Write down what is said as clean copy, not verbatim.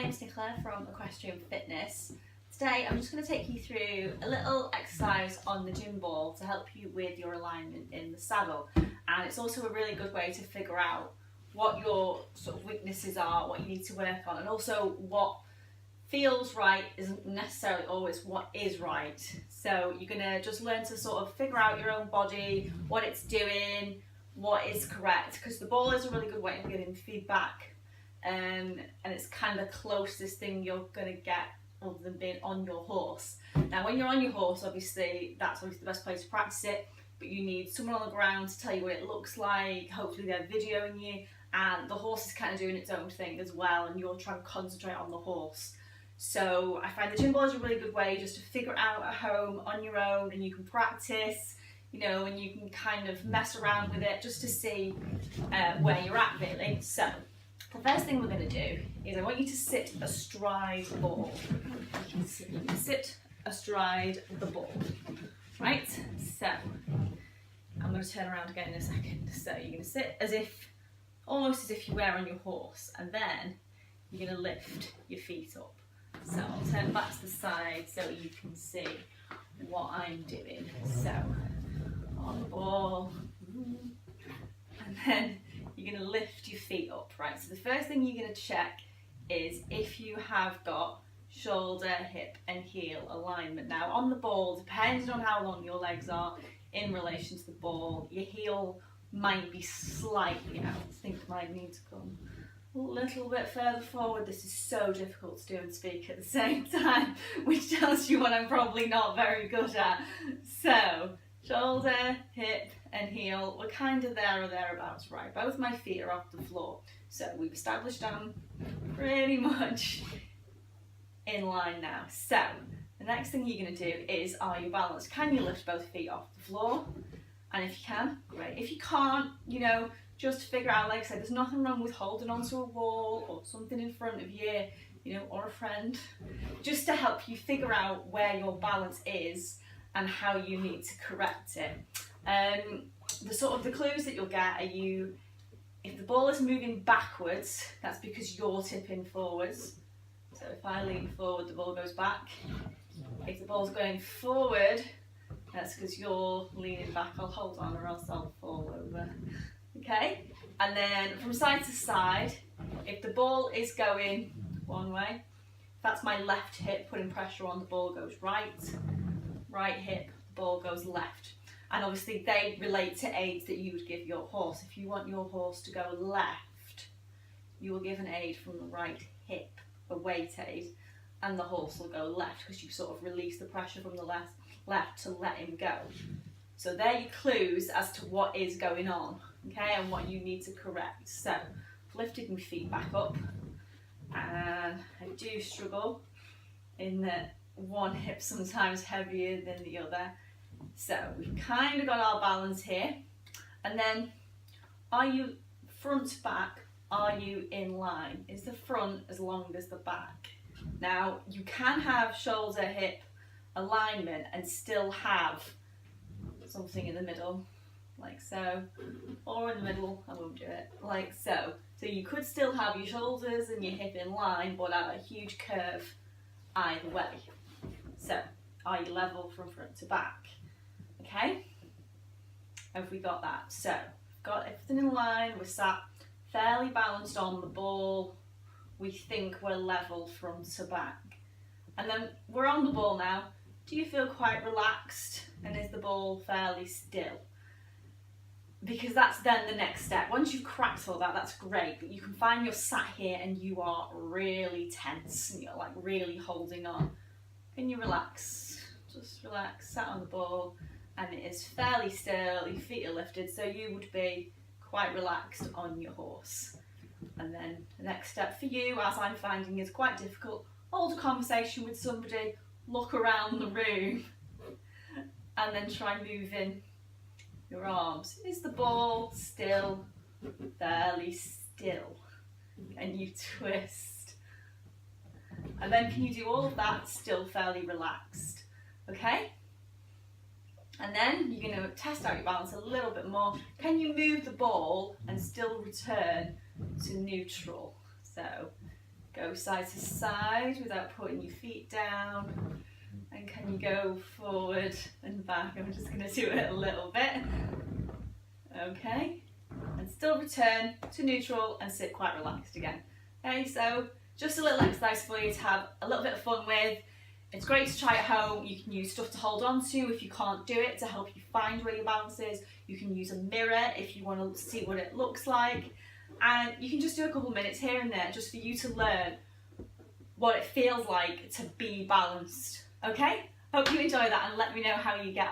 name's Nicola from Equestrian Fitness. Today I'm just going to take you through a little exercise on the gym ball to help you with your alignment in the saddle, and it's also a really good way to figure out what your sort of weaknesses are, what you need to work on, and also what feels right isn't necessarily always what is right. So you're going to just learn to sort of figure out your own body, what it's doing, what is correct, because the ball is a really good way of getting feedback, and it's kind of the closest thing you're going to get other than being on your horse. Now when you're on your horse, obviously that's the best place to practice it, but you need someone on the ground to tell you what it looks like. Hopefully they're videoing you, and the horse is kind of doing its own thing as well, and you're trying to concentrate on the horse. So I find the gym ball is a really good way just to figure it out at home on your own, and you can practice, you know, and you can kind of mess around with it just to see where you're at really. So the first thing we're going to do is I want you to sit astride the ball. You can sit astride the ball, right? So I'm going to turn around again in a second. So you're going to sit almost as if you were on your horse, and then you're going to lift your feet up. So I'll turn back to the side so you can see what I'm doing. So on the ball, and then you're going to lift your feet up, right? So the first thing you're going to check is if you have got shoulder, hip and heel alignment. Now on the ball, depending on how long your legs are in relation to the ball, your heel might be slightly out. I think might need to come a little bit further forward. This is so difficult to do and speak at the same time, which tells you what I'm probably not very good at. So shoulder, hip and heel, we're kind of there or thereabouts, right? Both my feet are off the floor. So we've established I'm pretty much in line now. So the next thing you're going to do is, are you balanced? Can you lift both feet off the floor? And if you can, great. If you can't, you know, just figure out, like I said, there's nothing wrong with holding onto a wall or something in front of you, you know, or a friend, just to help you figure out where your balance is and how you need to correct it. The clues that you'll get are if the ball is moving backwards, that's because you're tipping forwards. So if I lean forward, the ball goes back. If the ball's going forward, that's because you're leaning back. I'll hold on or else I'll fall over. Okay? And then from side to side, if the ball is going one way, that's my left hip putting pressure on, the ball goes right. Right hip, the ball goes left. And obviously they relate to aids that you would give your horse. If you want your horse to go left, you will give an aid from the right hip, a weight aid, and the horse will go left because you sort of release the pressure from the left to let him go. So they're your clues as to what is going on, okay, and what you need to correct. So I've lifted my feet back up, and I do struggle in that one hip sometimes heavier than the other. So we've kind of got our balance here. And then, are you front to back? Are you in line? Is the front as long as the back? Now you can have shoulder hip alignment and still have something in the middle, like so, or in the middle, I won't do it, like so. So you could still have your shoulders and your hip in line, but at a huge curve either way. So, are you level from front to back? Okay? Have we got that? So, we've got everything in line, we're sat fairly balanced on the ball, we think we're level front to back. And then we're on the ball now. Do you feel quite relaxed? And is the ball fairly still? Because that's then the next step. Once you've cracked all that, that's great, but you can find you're sat here and you are really tense and you're like really holding on. Can you relax? Just relax, sat on the ball, and it is fairly still, your feet are lifted, so you would be quite relaxed on your horse. And then the next step for you, as I'm finding is quite difficult, hold a conversation with somebody, look around the room, and then try moving your arms. Is the ball still fairly still? Can you twist? And then can you do all of that still fairly relaxed? Okay? And then you're going to test out your balance a little bit more. Can you move the ball and still return to neutral? So Go side to side without putting your feet down. And can you go forward and back? I'm just going to do it a little bit. Okay. And still return to neutral and sit quite relaxed again. Okay, so just a little exercise for you to have a little bit of fun with. It's great to try at home. You can use stuff to hold on to if you can't do it to help you find where your balance is. You can use a mirror if you want to see what it looks like. And you can just do a couple of minutes here and there just for you to learn what it feels like to be balanced. Okay? Hope you enjoy that and let me know how you get